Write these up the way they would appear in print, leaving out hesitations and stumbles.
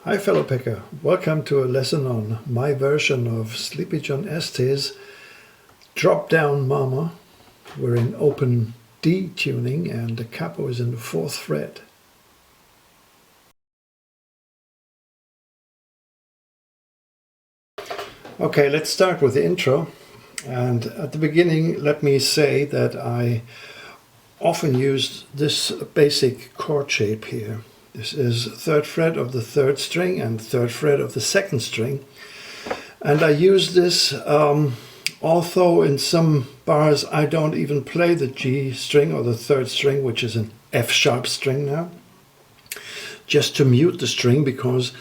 Hi fellow picker, welcome to a lesson on my version of Sleepy John Estes Drop Down Mama. We're in open D tuning and the capo is in the 4th fret. Okay, let's start with the intro. And at the beginning, let me say that I often use this basic chord shape here. This is 3rd fret of the 3rd string and 3rd fret of the 2nd string. And I use this, although in some bars I don't even play the G string or the 3rd string, which is an F sharp string now, just to mute the string because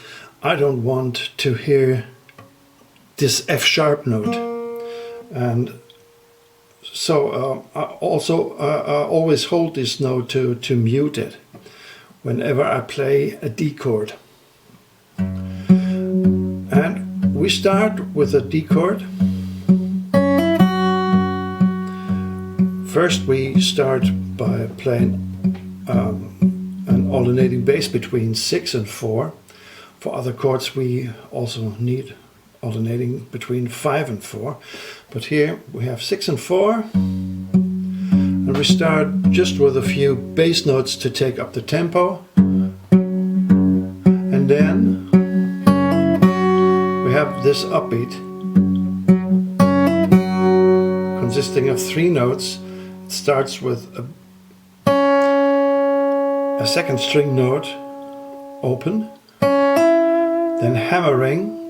I don't want to hear this F sharp note. And so I also always hold this note to mute it whenever I play a D chord. And we start with a D chord. First we start by playing an alternating bass between 6 and 4. For other chords we also need alternating between 5 and 4. But here we have 6 and 4. And we start just with a few bass notes to take up the tempo. And then we have this upbeat consisting of 3 notes. It starts with a 2nd string note open, then hammering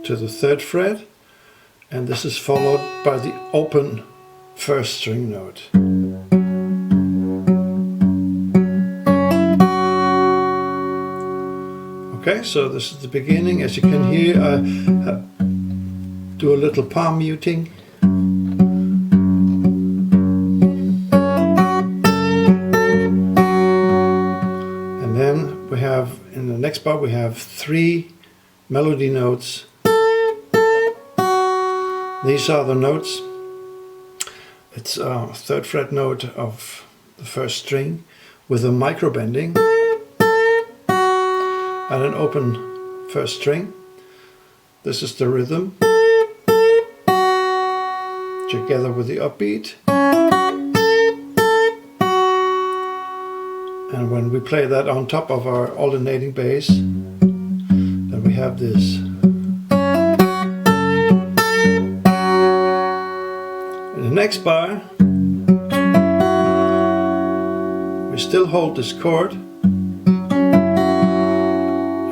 to the 3rd fret, and this is followed by the open 1st string note. Okay, so this is the beginning. As you can hear, I do a little palm muting. And then we have, in the next part, we have 3 melody notes. These are the notes. It's a 3rd fret note of the 1st string with a micro bending and an open 1st string. This is the rhythm together with the upbeat. And when we play that on top of our alternating bass, then we have this. In the next bar, we still hold this chord,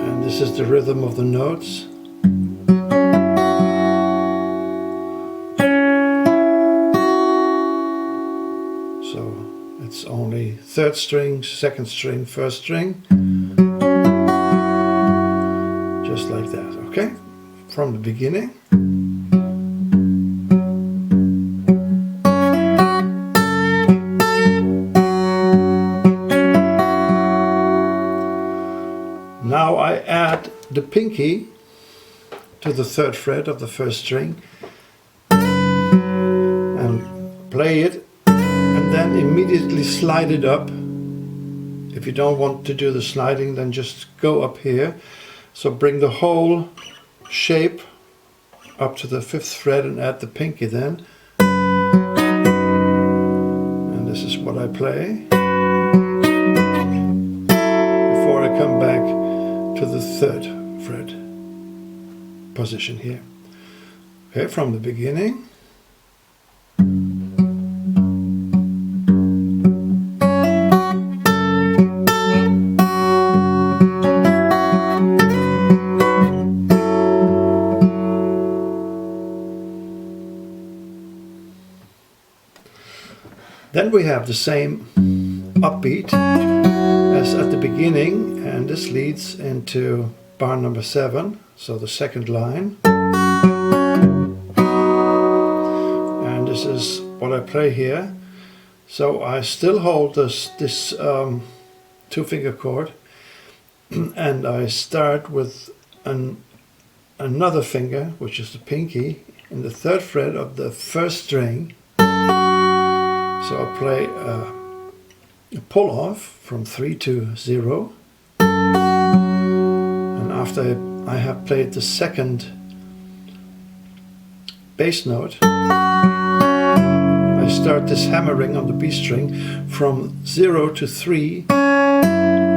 and this is the rhythm of the notes. So it's only 3rd string, 2nd string, 1st string, just like that, okay? From the beginning. Now I add the pinky to the 3rd fret of the 1st string and play it, and then immediately slide it up. If you don't want to do the sliding, then just go up here. So bring the whole shape up to the 5th fret and add the pinky then. And this is what I play before I come back to the 3rd fret position here. Okay, from the beginning. Then we have the same upbeat as at the beginning, and this leads into bar number 7, so the 2nd line. And this is what I play here. So I still hold this 2-finger chord, and I start with another finger, which is the pinky, in the 3rd fret of the 1st string. So I play a pull off from 3 to 0, and after I have played the second bass note, I start this hammering on the B string from 0 to 3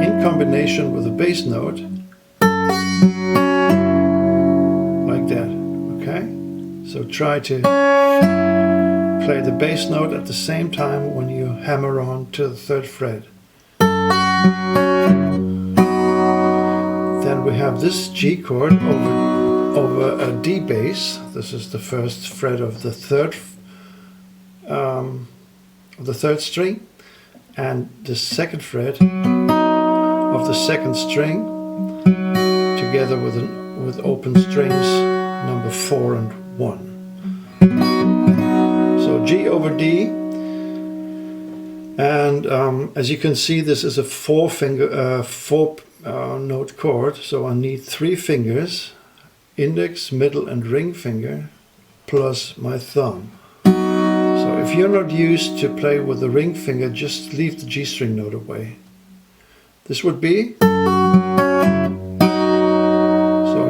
in combination with the bass note, like that, okay? So try to play the bass note at the same time when you hammer on to the 3rd fret. Then we have this G chord over a D bass. This is the 1st fret of the 3rd string, and the 2nd fret of the 2nd string, together with open strings number 4 and 1. So G over D, and as you can see, this is a 4 note chord, so I need 3 fingers, index, middle and ring finger, plus my thumb. So if you're not used to play with the ring finger, just leave the G string note away. This would be, so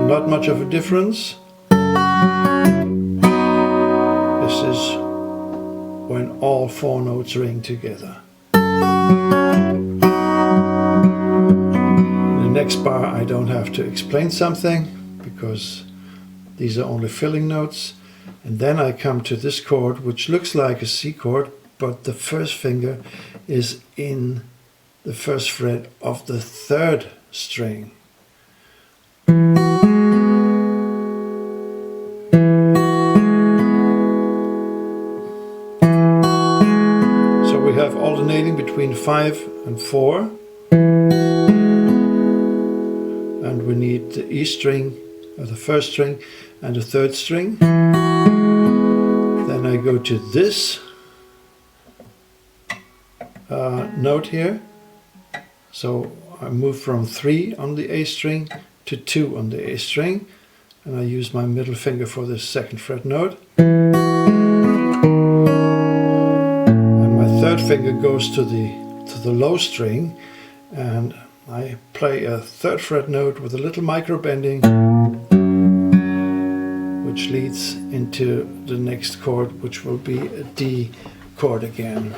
not much of a difference. This is when all 4 notes ring together. In the next bar I don't have to explain something, because these are only filling notes. And then I come to this chord, which looks like a C chord, but the 1st finger is in the 1st fret of the 3rd string. So we have alternating between 5 and 4. And we need the E string, or the 1st string, and the 3rd string. Then I go to this note here. So I move from 3 on the A string to 2 on the A string, and I use my middle finger for this 2nd fret note. And my 3rd finger goes to the low string, and I play a 3rd fret note with a little micro bending, which leads into the next chord, which will be a D chord again.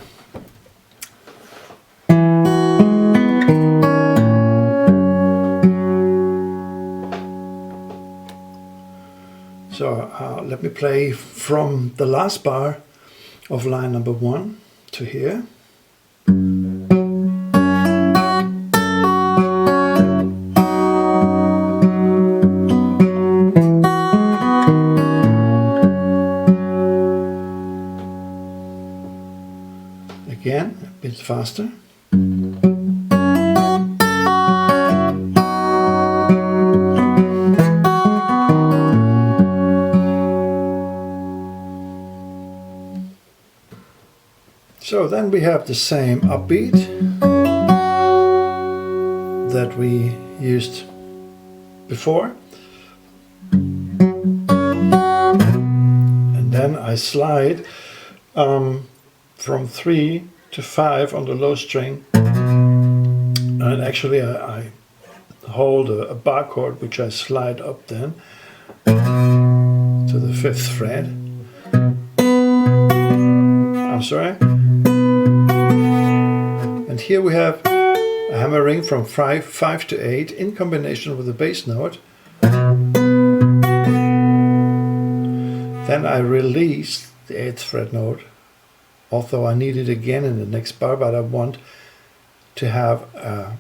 So let me play from the last bar of line number 1 to here. Again, a bit faster. So then we have the same upbeat that we used before. And then I slide from 3 to 5 on the low string, and actually I hold a bar chord which I slide up then to the 5th fret. I'm sorry. And here we have a hammering from 5 to 8 in combination with the bass note. Then I release the 8th fret note, although I need it again in the next bar, but I want to have a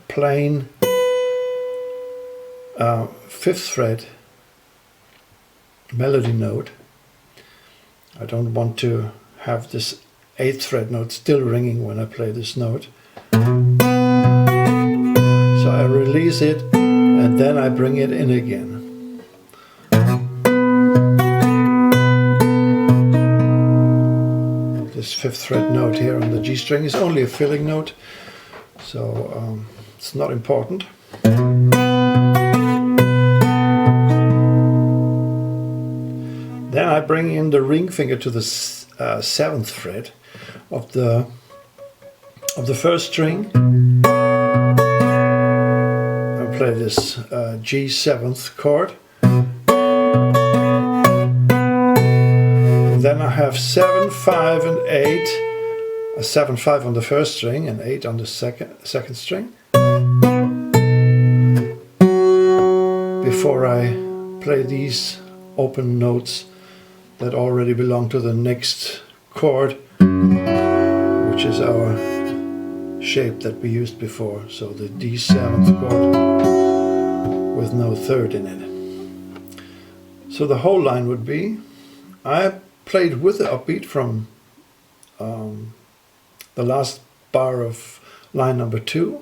plain 5th fret melody note. I don't want to have this 8th fret note still ringing when I play this note. So I release it and then I bring it in again. This 5th fret note here on the G string is only a filling note, so it's not important. Then I bring in the ring finger to the 7th fret of the 1st string. I'm play this G7th chord. Then I have 7, 5 and 8. A 7, 5 on the first string and 8 on the second string. Before I play these open notes that already belong to the next chord, which is our shape that we used before. So the D7th chord with no third in it. So the whole line would be, I played with the upbeat from the last bar of line number 2.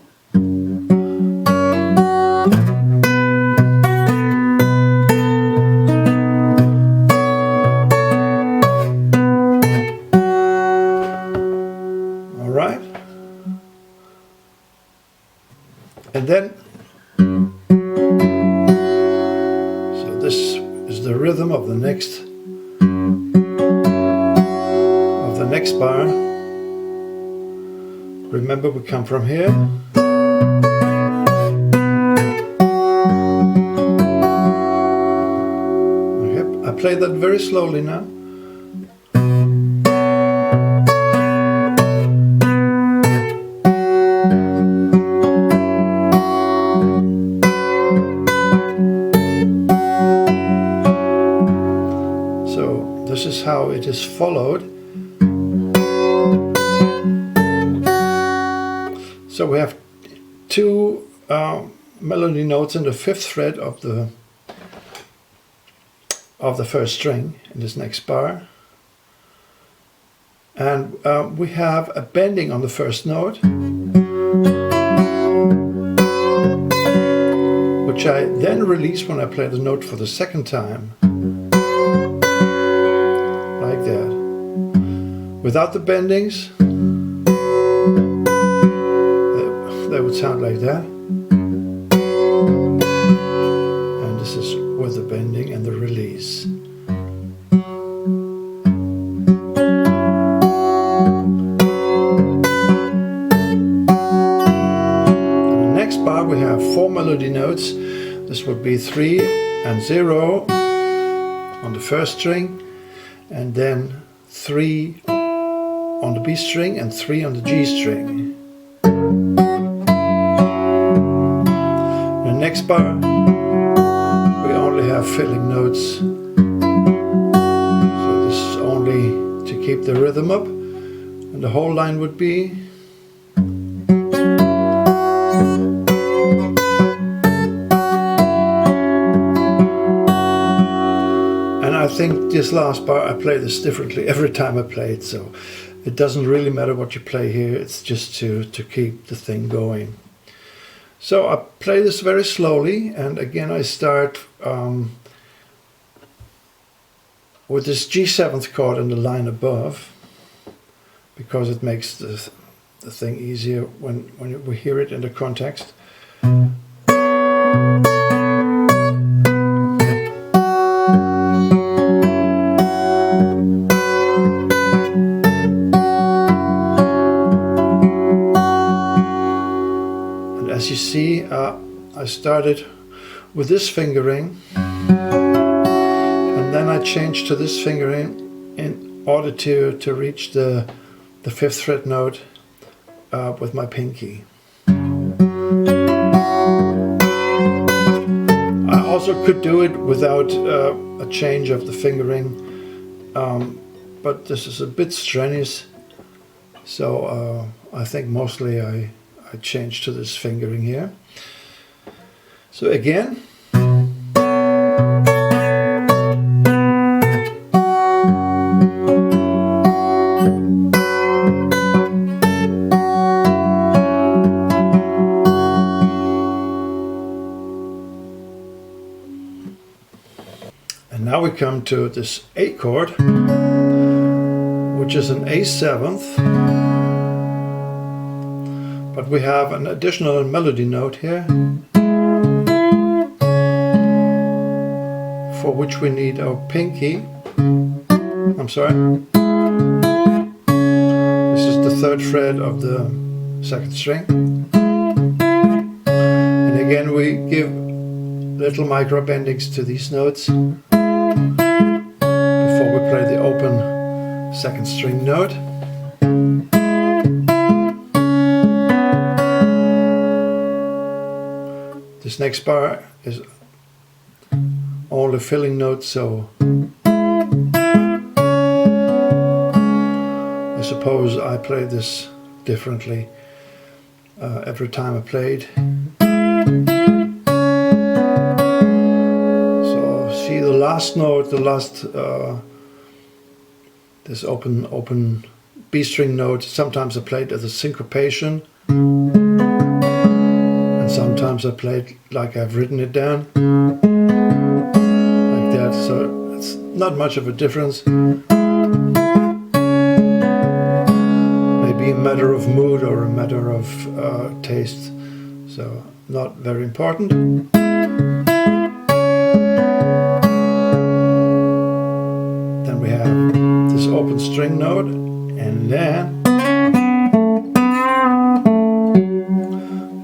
All right. And then, so this is the rhythm of the next bar. Remember, we come from here. I play that very slowly now. So this is how it is followed. So we have 2 melody notes in the 5th fret of the first string in this next bar, and we have a bending on the first note, which I then release when I play the note for the second time, like that. Without the bendings, they would sound like that. And this is with the bending and the release. In the next bar we have 4 melody notes. This would be 3 and 0 on the first string, and then 3 on the B string and 3 on the G string. Next bar, we only have filling notes, so this is only to keep the rhythm up, and the whole line would be, and I think this last bar I play this differently every time I play it, so it doesn't really matter what you play here, it's just to keep the thing going. So I play this very slowly, and again I start with this G7th chord in the line above, because it makes the thing easier when we hear it in the context. As you see, I started with this fingering, and then I changed to this fingering in order to reach the 5th fret note with my pinky. I also could do it without a change of the fingering, but this is a bit strenuous, so I think mostly I changed to this fingering here. So again, and now we come to this A chord, which is an A7th. But we have an additional melody note here, for which we need our pinky. I'm sorry. This is the 3rd fret of the 2nd string. And Again, we give little micro bendings to these notes before we play the open second string note. This next bar is all the filling notes, so I suppose I play this differently every time I played. So see the last note, this open B string note, sometimes I played as a syncopation, and sometimes I played like I've written it down, like that, so it's not much of a difference. Maybe a matter of mood or a matter of taste, so not very important. Then we have this open string note, and then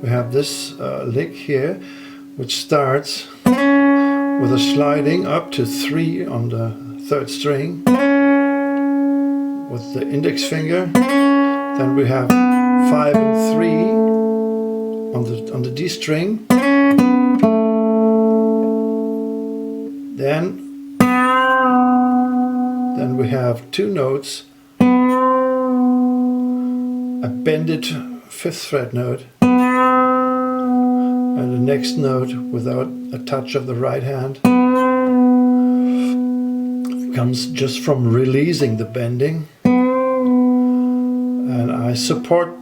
we have this lick here, which starts with a sliding up to 3 on the 3rd string with the index finger. Then we have 5 and 3 on the D string. Then we have 2 notes, a bended 5th fret note, and the next note without a touch of the right hand. It comes just from releasing the bending. And I support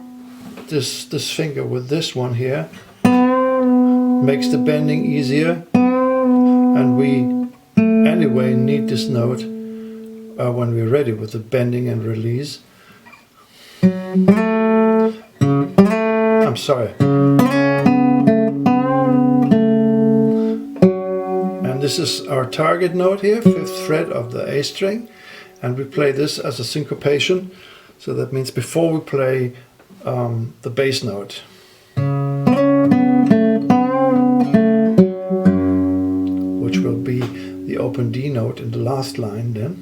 this finger with this one here. Makes the bending easier. And we anyway need this note when we're ready with the bending and release. I'm sorry. And this is our target note here, 5th fret of the A string. And we play this as a syncopation. So that means before we play the bass note. Which will be the open D note in the last line then.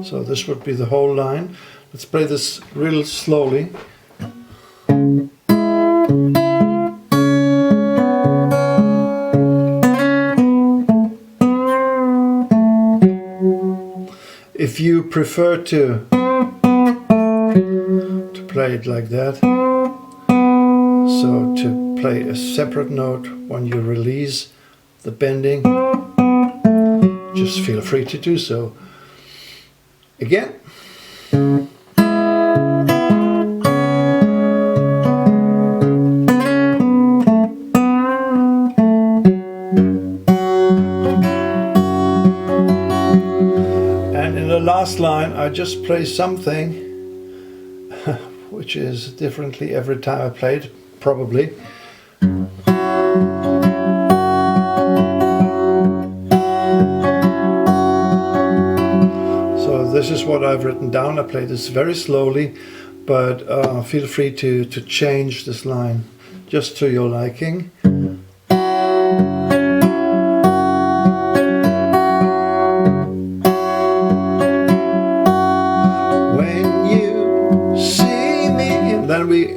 So this would be the whole line. Let's play this real slowly. If you prefer to play it like that, so to play a separate note when you release the bending, just feel free to do so. Again. Last line, I just play something which is differently every time I play it, probably. So this is what I've written down. I play this very slowly, but feel free to change this line just to your liking. Then we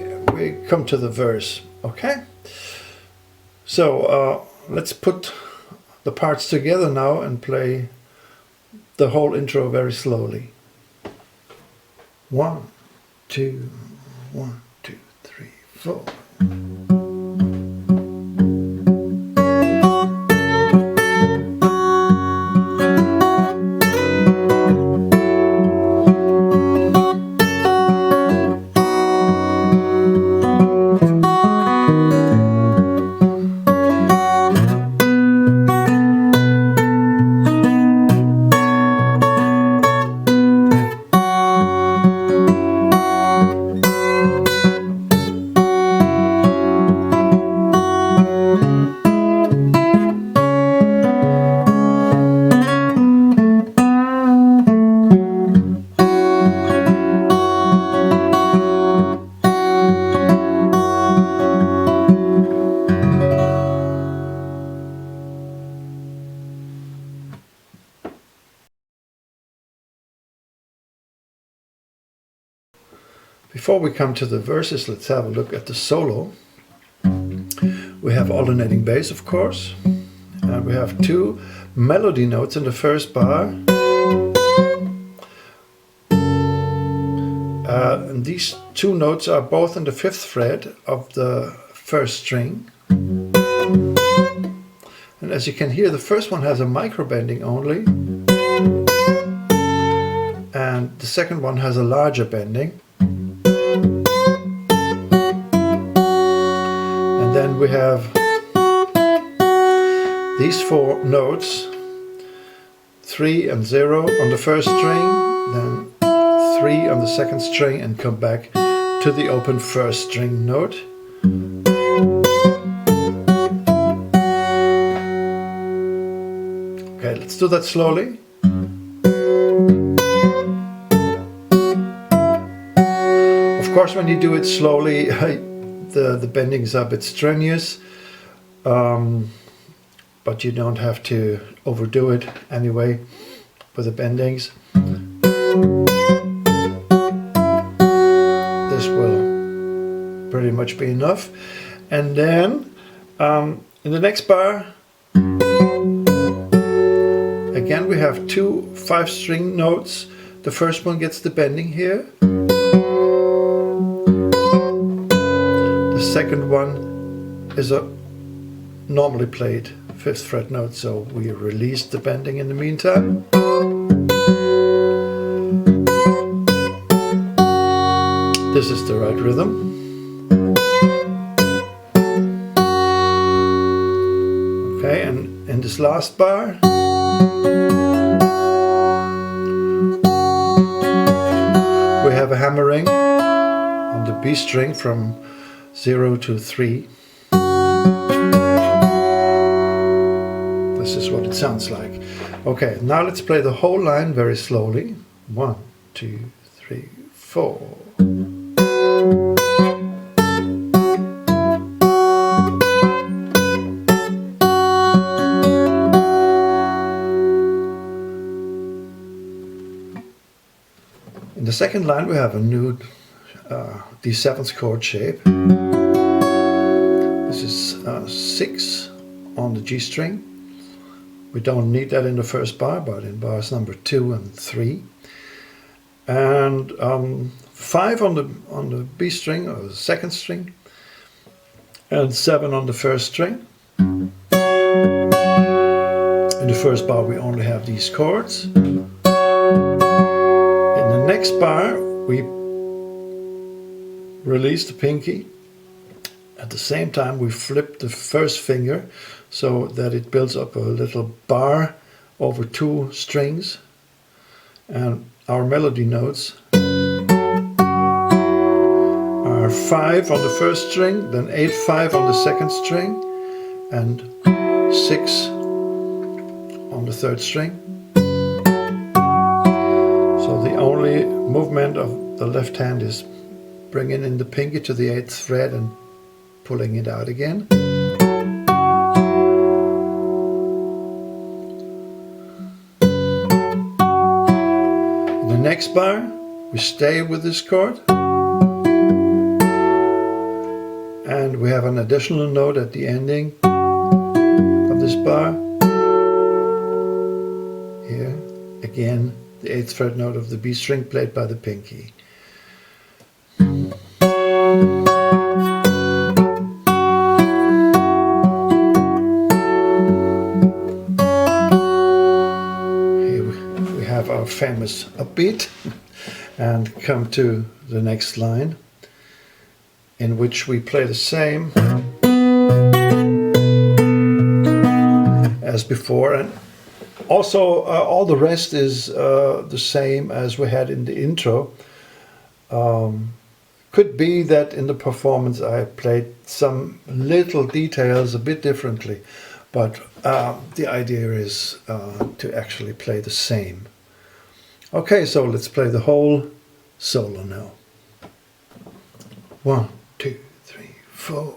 come to the verse, okay? So let's put the parts together now and play the whole intro very slowly. 1, 2, 1, 2, 3, 4. Before we come to the verses, let's have a look at the solo. We have alternating bass, of course, and we have two melody notes in the first bar. And these two notes are both on the 5th fret of the first string. And as you can hear, the first one has a micro bending only, and the second one has a larger bending. And then we have these 4 notes, 3 and 0 on the first string, then 3 on the second string, and come back to the open first string note. Okay, let's do that slowly. Of course, when you do it slowly, the bendings are a bit strenuous, but you don't have to overdo it anyway with the bendings. This will pretty much be enough. And then in the next bar, again we have 2 5-string notes. The first one gets the bending here. The second one is a normally played 5th fret note, so we released the bending in the meantime. This is the right rhythm. Okay, and in this last bar, we have a hammering on the B string from 0 to 3. This is what it sounds like. Okay, now let's play the whole line very slowly. 1, 2, 3, 4. In the second line we have a new D7th chord shape. This is 6 on the G string. We don't need that in the first bar, but in bars number 2 and 3. And 5 on the B string, or the second string, and 7 on the first string. In the first bar we only have these chords. In the next bar we release the pinky. At the same time we flip the first finger so that it builds up a little bar over 2 strings, and our melody notes are 5 on the first string, then 8/5 on the second string, and 6 on the third string. So the only movement of the left hand is bringing in the pinky to the 8th fret and pulling it out again. In the next bar we stay with this chord, and we have an additional note at the ending of this bar. Here again the 8th fret note of the B string played by the pinky. Our famous upbeat, and come to the next line, in which we play the same as before, and also all the rest is the same as we had in the intro. Could be that in the performance I played some little details a bit differently, but the idea is to actually play the same. Okay, so let's play the whole solo now. 1, 2, 3, 4.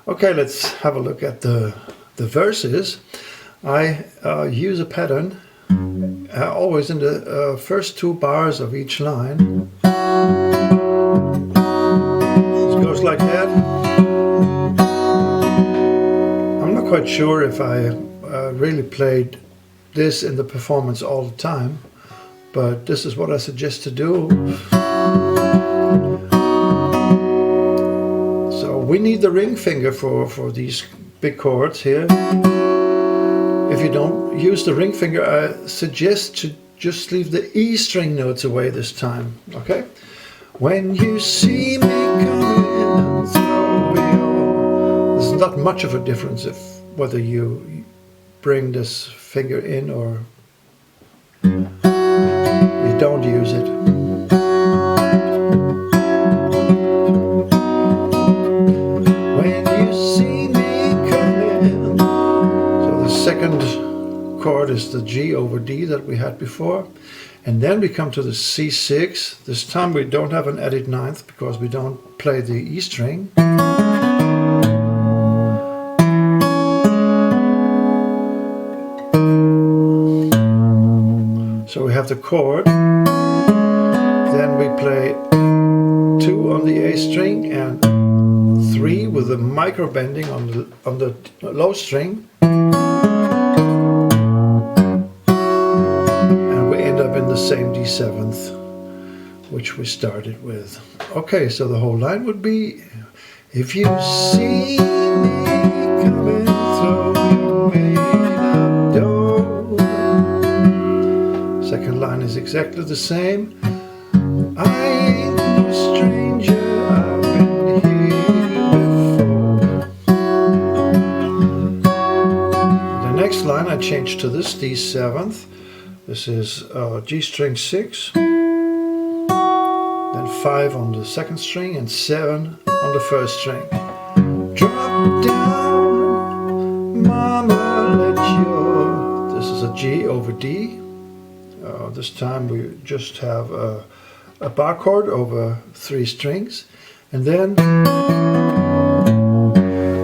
Okay, let's have a look at the verses. I use a pattern always in the first 2 bars of each line. It goes like that. I'm not quite sure if I really played this in the performance all the time, but this is what I suggest to do. So we need the ring finger for these big chords here. If you don't use the ring finger, I suggest to just leave the E string notes away this time, okay? When you see me coming through you. There's not much of a difference if whether you bring this finger in or you don't use it. When you see me coming. So the second chord is the G over D that we had before. And then we come to the C6. This time we don't have an added ninth because we don't play the E string. So we have the chord, then we play 2 on the A string and 3 with the micro bending on the low string. And we end up in the same D7th, which we started with. Okay, so the whole line would be, if you see me coming through your made-up door. Second line is exactly the same. I ain't no stranger, I've been here before. The next line I changed to this D7th. This is G string 6, then 5 on the second string and 7 on the first string. Drop down, mama, let your. This is a G over D. This time we just have a bar chord over 3 strings, and then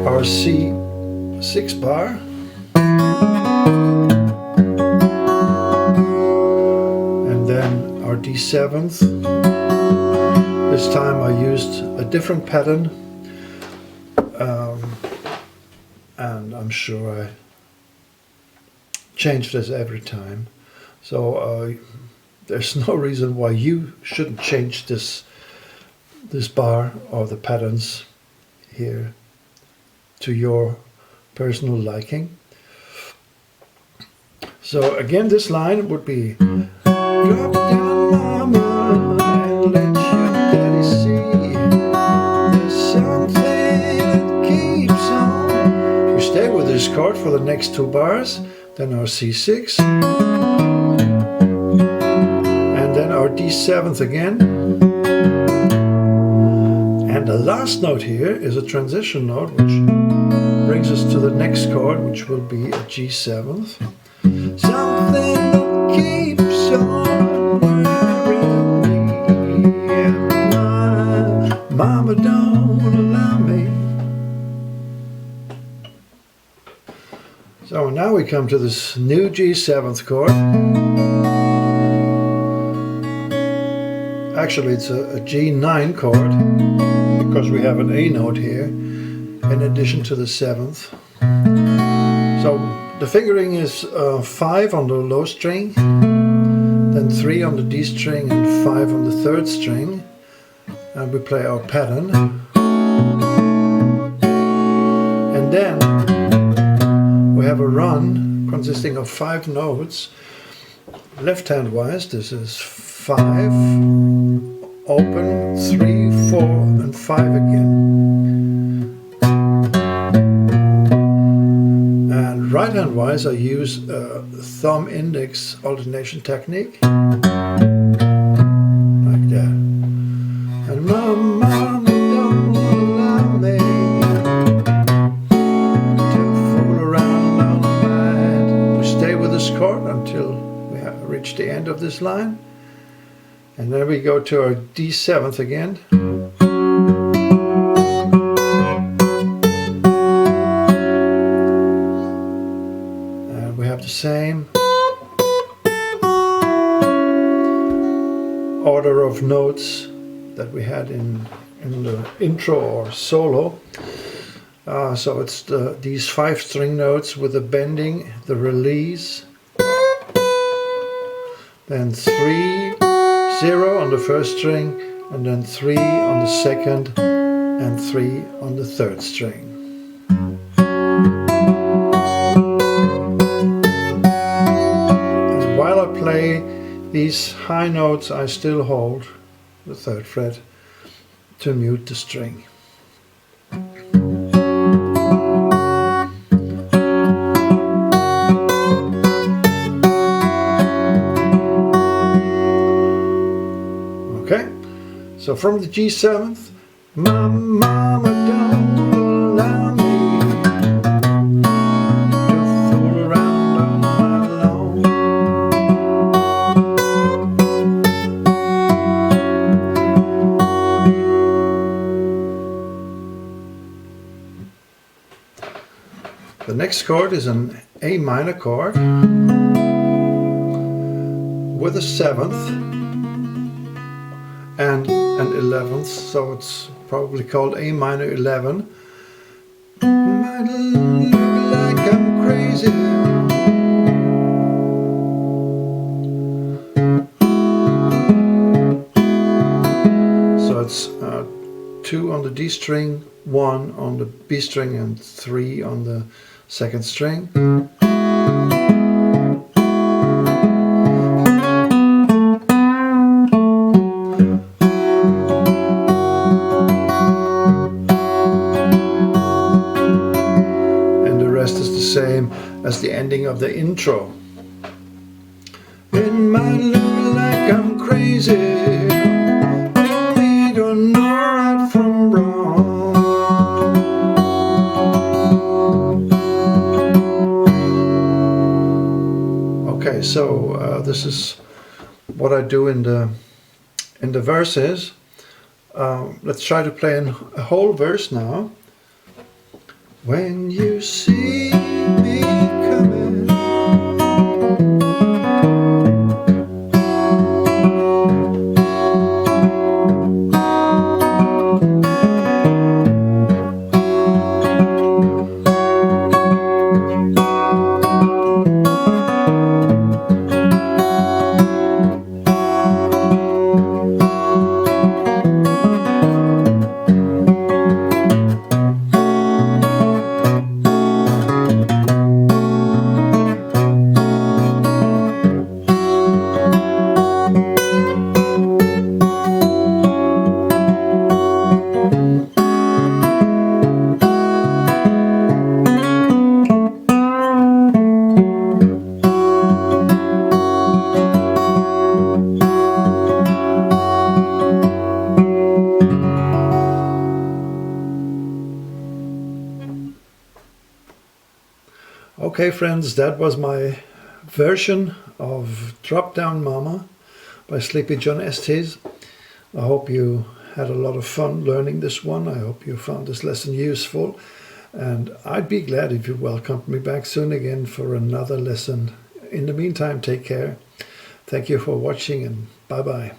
our C6 bar, and then our D7th. This time I used a different pattern, and I'm sure I change this every time. So there's no reason why you shouldn't change this bar or the patterns here to your personal liking. So again, this line would be, drop down mama and let your daddy see there's something that keeps on. We stay with this chord for the next 2 bars, then our C6. Then our D7th again, and the last note here is a transition note which brings us to the next chord, which will be a G7th. Something that keeps on worrying me, and my mama don't allow me. So now we come to this new G7th chord. Actually, it's a G9 chord because we have an A note here in addition to the 7th. So the fingering is 5 on the low string, then 3 on the D string and 5 on the 3rd string, and we play our pattern. And then we have a run consisting of 5 notes. Left hand wise, this is 5, open, 3, 4 and 5 again. And right hand wise I use a thumb index alternation technique, like that. And my mama don't allow me to fool around all night. We stay with this chord until we reach the end of this line. And then we go to our D7th again. same order of notes that we had in the intro or solo. So it's these 5 string notes with the bending, the release, then 3, 0 on the first string, and then 3 on the second, and 3 on the third string. And while I play these high notes, I still hold the 3rd fret to mute the string. Okay, so from the G7th, my mama don't allow me to fool around on my lawn. The next chord is an A minor chord with a 7th and an 11th, so it's probably called A minor 11. Might look like I'm crazy. So it's 2 on the D string, 1 on the B string, and 3 on the 2nd string. Same as the ending of the intro. It might look like I'm crazy, we don't know right from wrong. Okay, so this is what I do in the verses. Let's try to play a whole verse now. When you see me coming, okay friends, that was my version of Drop Down Mama by Sleepy John Estes. I hope you had a lot of fun learning this one. I hope you found this lesson useful, and I'd be glad if you welcomed me back soon again for another lesson. In the meantime, take care. Thank you for watching, and bye bye.